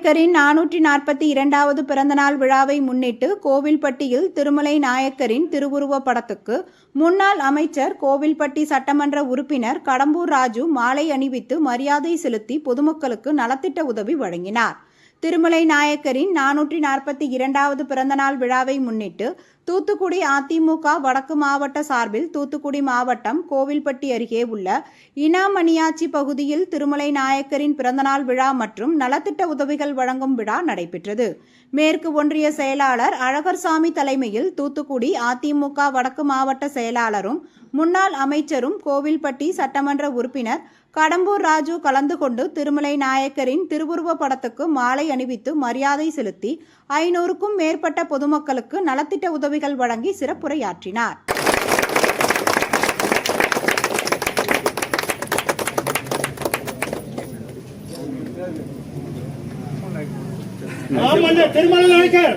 நாயக்கரின் 442வது பிறந்தநாள் விழாவை முன்னிட்டு கோவில்பட்டியில் திருமலை நாயக்கரின் திருவுருவ படத்துக்கு முன்னாள் அமைச்சர், கோவில்பட்டி சட்டமன்ற உறுப்பினர் கடம்பூர் ராஜு மாலை அணிவித்து மரியாதை செலுத்தி பொதுமக்களுக்கு நலத்திட்ட உதவி வழங்கினார். திருமலை நாயக்கரின் 442வது பிறந்தநாள் விழாவை முன்னிட்டு தூத்துக்குடி அதிமுக வடக்கு மாவட்ட சார்பில் தூத்துக்குடி மாவட்டம் கோவில்பட்டி அருகே உள்ள இனாமணியாச்சி பகுதியில் திருமலை நாயக்கரின் பிறந்தநாள் விழா மற்றும் நலத்திட்ட உதவிகள் வழங்கும் விழா நடைபெற்றது. மேற்கு ஒன்றிய செயலாளர் அழகர்சாமி தலைமையில் தூத்துக்குடி அதிமுக வடக்கு மாவட்ட செயலாளரும் முன்னாள் அமைச்சரும் கோவில்பட்டி சட்டமன்ற உறுப்பினர் கடம்பூர் ராஜு கலந்து கொண்டு திருமலை நாயக்கரின் திருவுருவ படத்துக்கு மாலை அணிவித்து மரியாதை செலுத்தி 500க்கும் மேற்பட்ட பொதுமக்களுக்கு நலத்திட்ட உதவிகள் வழங்கி சிறப்புரையாற்றினார். திருமலை நாயக்கர்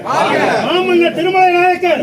திருமலை நாயக்கர்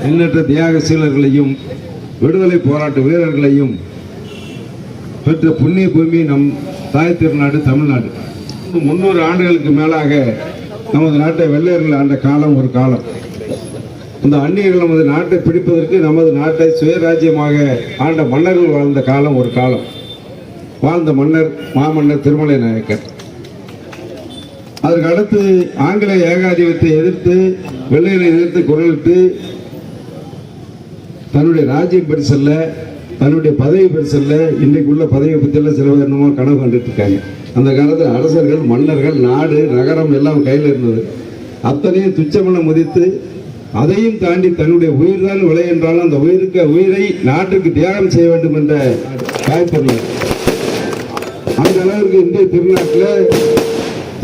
எண்ணற்ற தியாகசீலர்களையும் விடுதலை போராட்ட வீரர்களையும் பெற்ற புண்ணிய பூமி நம் தாய் திருநாடு தமிழ்நாடு. 300 ஆண்டுகளுக்கு மேலாக நமது நாட்டை வெள்ளையர்கள் ஆண்ட காலம் ஒரு காலம். இந்த அந்நியர்கள் நமது நாட்டை பிடிப்பதற்கு நமது நாட்டை சுயராஜ்யமாக ஆண்ட மன்னர்கள் வாழ்ந்த காலம் ஒரு காலம். வாழ்ந்த மன்னர் மாமன்னர் திருமலை நாயக்கர். அதற்கு அடுத்து ஆங்கிலேய ஏகாதிபத்தை எதிர்த்து வெள்ளையரை எதிர்த்து குரலிட்டு தன்னுடைய ராஜ்யம் பெருசல்ல, தன்னுடைய பதவி பெருசல்ல, இன்றைக்குள்ள பதவியை பற்றியெல்லாம் சில பேர் என்னமோ கனவு கண்டுட்டு இருக்காங்க. அந்த காலத்தில் அரசர்கள், மன்னர்கள், நாடு, நகரம் எல்லாம் கையில் இருந்தது. அத்தனையும் துச்சமென மதித்து அதையும் தாண்டி தன்னுடைய உயிர் தான் விலை என்றாலும் அந்த உயிரை நாட்டுக்கு தியாகம் செய்ய வேண்டும் என்ற காய்ப்பொருள். அந்த அளவிற்கு இந்திய திருநாட்டில்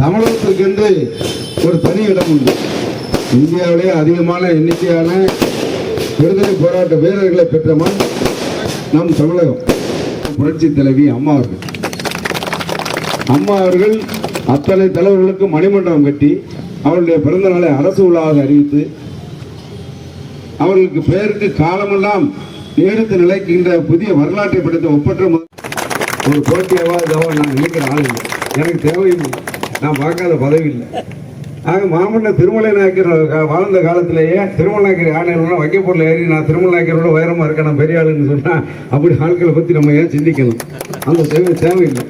தமிழகத்திற்கென்று ஒரு தனி இடம் உண்டு. இந்தியாவிலே அதிகமான எண்ணிக்கையான விடுதலை போராட்ட வீரர்களை பெற்ற மண் நம் தமிழகம். புரட்சி தலைவி அம்மா அவர்கள் அத்தனை தலைவர்களுக்கு மணிமண்டபம் கட்டி அவருடைய பிறந்த நாளை அரசு விழாவாக அறிவித்து அவர்களுக்கு பெயருக்கு காலமெல்லாம் நீடித்து நிலைக்கின்ற புதிய வரலாற்றை படைத்த ஒப்பற்ற ஒரு போட்டியாவோ நான் நினைக்கிற ஆள் இல்லை. எனக்கு தேவையில்லை, நான் பார்க்காத பதவி இல்லை. ஆக மாமன்னர் திருமலை நாயக்கர் வாழ்ந்த காலத்திலேயே திருமலை நாயக்கர் ஆணையர்கள்லாம் வைக்கப்பொருள் ஏறி நான் திருமலை நாயக்கரோட உயரமாக இருக்கேன், நான் பெரிய ஆளுன்னு சொன்னால் அப்படி ஆட்களை பற்றி நம்ம ஏன் சிந்திக்கணும்? அந்த தேவையில்லை.